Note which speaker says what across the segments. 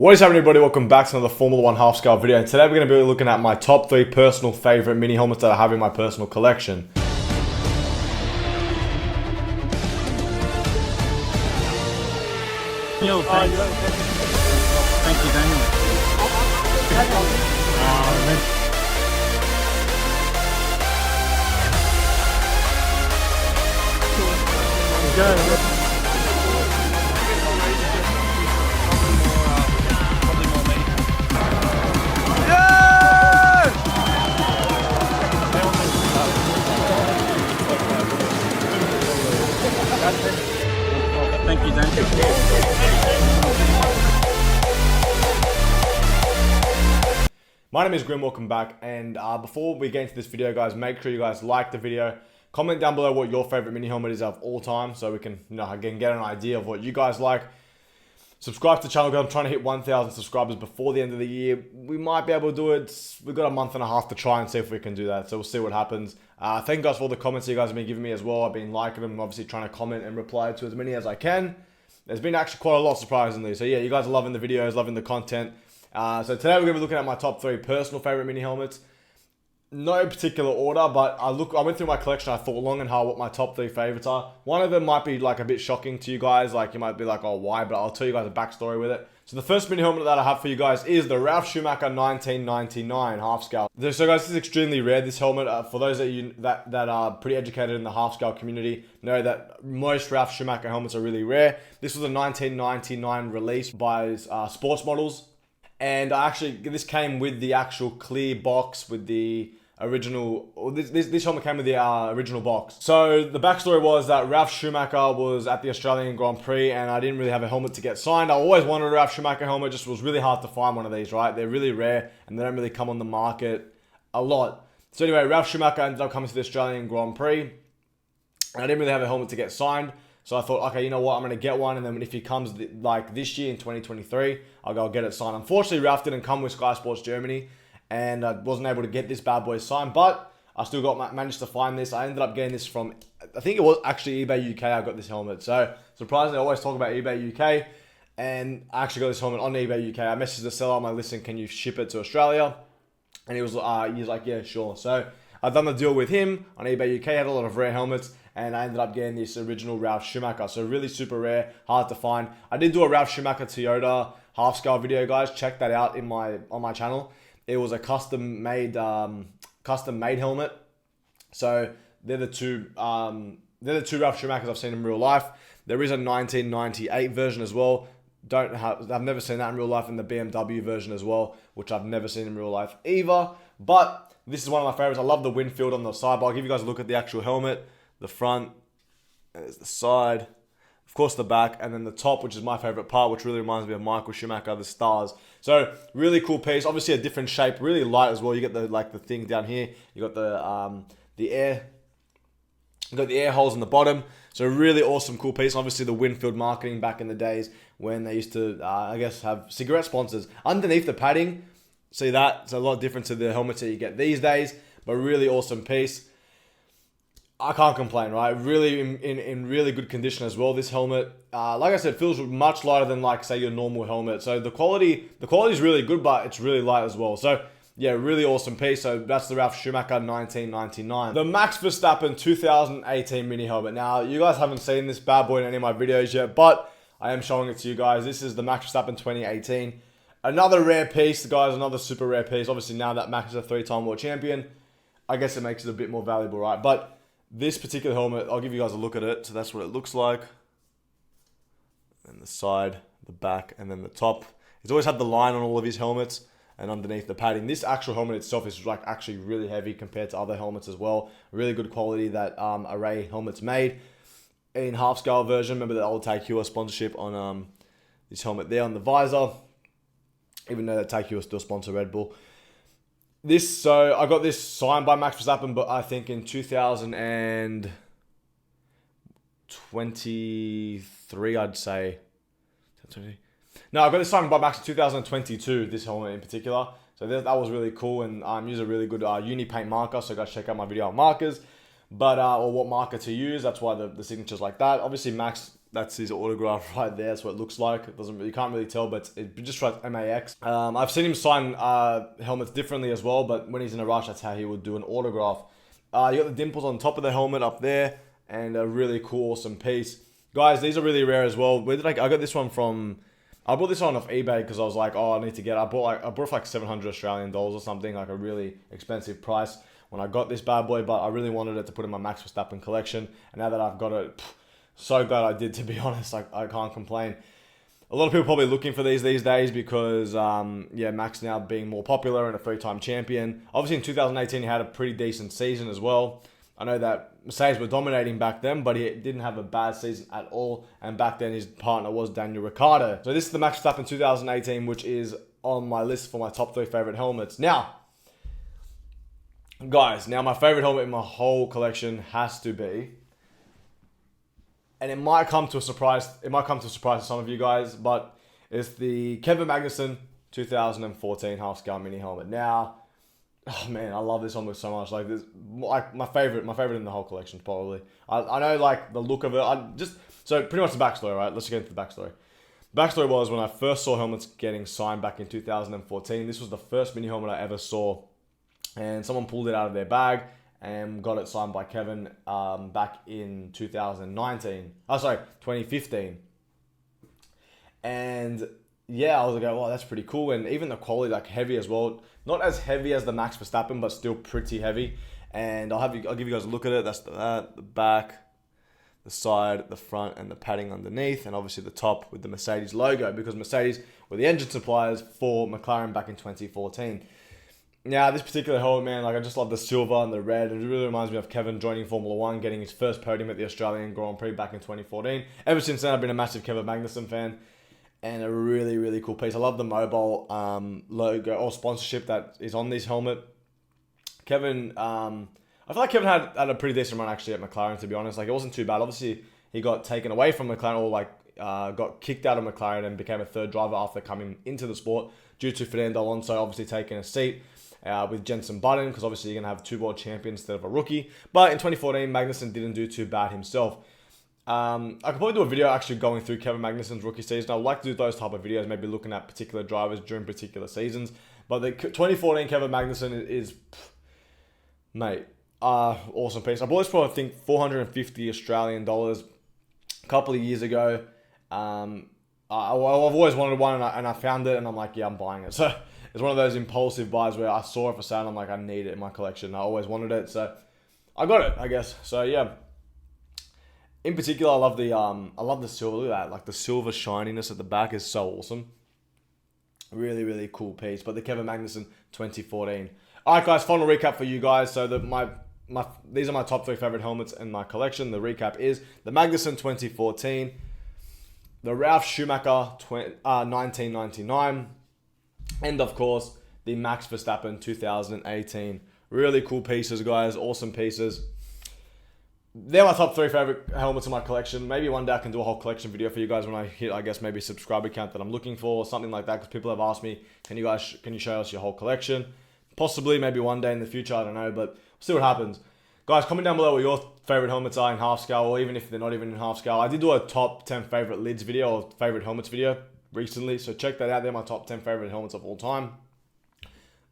Speaker 1: What is happening, everybody? Welcome back to another Formula 1 half-scale video. And today we're going to be looking at my top 3 personal favourite mini helmets that I have in my personal collection.
Speaker 2: Yo, thank you, Daniel. Go. Thank you, Dan.
Speaker 1: My name is Grim, welcome back. And before we get into this video, guys, make sure you guys like the video. Comment down below what your favorite mini helmet is of all time, so we can, again, get an idea of what you guys like. Subscribe to the channel, guys. I'm trying to hit 1,000 subscribers before the end of the year. We might be able to do it. We've got a month and a half to try and see if we can do that, so we'll see what happens. Thank you guys for all the comments you guys have been giving me as well. I've been liking them, obviously trying to comment and reply to as many as I can. There's been actually quite a lot, surprisingly. So yeah, you guys are loving the videos, loving the content. So today we're going to be looking at my top 3 personal favorite mini helmets. No particular order, but I went through my collection. I thought long and hard what my top 3 favorites are. One of them might be like a bit shocking to you guys. Like you might be like, oh, why? But I'll tell you guys a backstory with it. So the first mini helmet that I have for you guys is the Ralf Schumaker 1999 half scale. So guys, this is extremely rare, this helmet. For those that are pretty educated in the half scale community, know that most Ralf Schumaker helmets are really rare. This was a 1999 release by Sports Models. And this came with the actual clear box with the original, this helmet came with the original box. So the backstory was that Ralf Schumaker was at the Australian Grand Prix and I didn't really have a helmet to get signed. I always wanted a Ralf Schumaker helmet, just was really hard to find one of these, right? They're really rare and they don't really come on the market a lot. So anyway, Ralf Schumaker ended up coming to the Australian Grand Prix and I didn't really have a helmet to get signed. So I thought, okay, you know what, I'm going to get one, and then if he comes like this year in 2023, I'll go get it signed. Unfortunately, Ralf didn't come with Sky Sports Germany, and I wasn't able to get this bad boy signed, but I still managed to find this. I ended up getting this from, I think it was actually eBay UK. I got this helmet. So surprisingly, I always talk about eBay UK, and I actually got this helmet on eBay UK. I messaged the seller, I'm like, listen, can you ship it to Australia? And he was like, yeah, sure. So I've done the deal with him on eBay UK. Had a lot of rare helmets, and I ended up getting this original Ralf Schumacher. So really super rare, hard to find. I did do a Ralf Schumacher Toyota half scale video, guys. Check that out on my channel. It was a custom made helmet. So they're the two Ralf Schumachers I've seen in real life. There is a 1998 version as well. I've never seen that in real life, and the BMW version as well, which I've never seen in real life either. But this is one of my favorites. I love the windshield on the side, but I'll give you guys a look at the actual helmet. The front, there's the side, of course the back, and then the top, which is my favorite part, which really reminds me of Michael Schumacher, the stars. So really cool piece. Obviously a different shape, really light as well. You get the thing down here. You got the air. You got the air holes in the bottom. So really awesome, cool piece. Obviously the Winfield marketing back in the days when they used to, I guess, have cigarette sponsors. Underneath the padding, see that? It's a lot different to the helmets that you get these days, but really awesome piece. I can't complain, right? Really in really good condition as well. This helmet, like I said, feels much lighter than like say your normal helmet. So the quality is really good, but it's really light as well. So yeah, really awesome piece. So that's the Ralf Schumacher 1999. The Max Verstappen 2018 mini helmet. Now you guys haven't seen this bad boy in any of my videos yet, but I am showing it to you guys. This is the Max Verstappen 2018. Another rare piece, guys. Another super rare piece. Obviously now that Max is a 3-time world champion, I guess it makes it a bit more valuable, right? But this particular helmet, I'll give you guys a look at it. So that's what it looks like. And the side, the back, and then the top. He's always had the line on all of his helmets and underneath the padding. This actual helmet itself is like actually really heavy compared to other helmets as well. Really good quality that Array helmets made. In half scale version, remember the old Take Heuer sponsorship on this helmet there on the visor. Even though that Take Heuer still sponsor Red Bull. So I got this signed by Max Verstappen, but I think in 2023, I'd say. No, I got this signed by Max in 2022, this helmet in particular. So that was really cool, and I use a really good uni paint marker, so guys check out my video on markers. But or what marker to use, that's why the signature's like that. Obviously Max That's his autograph right there. That's what it looks like. It doesn't, you can't really tell, but it just writes MAX. I've seen him sign helmets differently as well, but when he's in a rush, that's how he would do an autograph. You got the dimples on top of the helmet up there, and a really cool, awesome piece. Guys, these are really rare as well. Where did I got this one from? I bought this one off eBay because I was like, oh, I need to get it. I bought it for like 700 Australian dollars or something, like a really expensive price when I got this bad boy, but I really wanted it to put in my Max Verstappen collection. And now that I've got it, so glad I did, to be honest. I can't complain. A lot of people probably looking for these days because, Max now being more popular and a three-time champion. Obviously, in 2018, he had a pretty decent season as well. I know that Mercedes were dominating back then, but he didn't have a bad season at all. And back then, his partner was Daniel Ricciardo. So this is the Max Verstappen 2018, which is on my list for my top 3 favorite helmets. Now, guys, my favorite helmet in my whole collection has to be, and it might come to a surprise to some of you guys, but it's the Kevin Magnuson 2014 Hardstyle mini helmet. Now, oh man, I love this helmet so much. Like this, like my favorite in the whole collection probably. I know like the look of it. So pretty much the backstory, right? Let's get into the backstory. Backstory was when I first saw helmets getting signed back in 2014. This was the first mini helmet I ever saw, and someone pulled it out of their bag and got it signed by Kevin back in 2015. And yeah, I was like, wow, that's pretty cool. And even the quality, like heavy as well. Not as heavy as the Max Verstappen, but still pretty heavy. And I'll give you guys a look at it. That's the back, the side, the front, and the padding underneath. And obviously the top with the Mercedes logo, because Mercedes were the engine suppliers for McLaren back in 2014. Now, this particular helmet, man, like I just love the silver and the red. It really reminds me of Kevin joining Formula 1, getting his first podium at the Australian Grand Prix back in 2014. Ever since then, I've been a massive Kevin Magnuson fan, and a really, really cool piece. I love the mobile logo or sponsorship that is on this helmet. Kevin, I feel like Kevin had a pretty decent run actually at McLaren, to be honest. Like it wasn't too bad. Obviously, he got taken away from McLaren, or like got kicked out of McLaren and became a third driver after coming into the sport due to Fernando Alonso obviously taking a seat with Jenson Button, because obviously you're going to have 2 world champions instead of a rookie. But in 2014, Magnuson didn't do too bad himself. I could probably do a video actually going through Kevin Magnuson's rookie season. I would like to do those type of videos, maybe looking at particular drivers during particular seasons. But the 2014 Kevin Magnuson is mate, awesome piece. I bought this for, I think, 450 Australian dollars a couple of years ago. I've always wanted one, and I found it, and I'm like, yeah, I'm buying it. So it's one of those impulsive buys where I saw it for sale, and I'm like, I need it in my collection. I always wanted it, so I got it, I guess. So yeah. In particular, I love the silver. Look at that, like the silver shininess at the back is so awesome. Really, really cool piece. But the Kevin Magnuson 2014. All right, guys, final recap for you guys. So these are my top 3 favorite helmets in my collection. The recap is the Magnuson 2014, the Ralph Schumacher 1999, and of course the Max Verstappen 2018. Really cool pieces, guys. Awesome pieces. They're my top 3 favorite helmets in my collection. Maybe one day I can do a whole collection video for you guys when I hit, I guess, maybe a subscriber count that I'm looking for or something like that, because people have asked me, can you show us your whole collection? Possibly, maybe one day in the future, I don't know, but we'll see what happens. Guys, comment down below what your favorite helmets are in half scale, or even if they're not even in half scale. I did do a top 10 favorite lids video or favorite helmets video recently, so check that out. They're my top 10 favorite helmets of all time.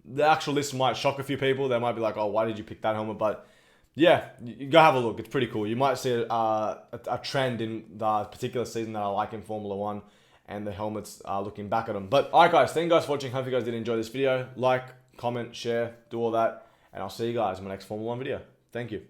Speaker 1: The actual list might shock a few people. They might be like, oh, why did you pick that helmet? But yeah, you go have a look. It's pretty cool. You might see a trend in the particular season that I like in Formula 1 and the helmets looking back at them. But alright guys, thank you guys for watching. Hope you guys did enjoy this video. Like, comment, share, do all that. And I'll see you guys in my next Formula 1 video. Thank you.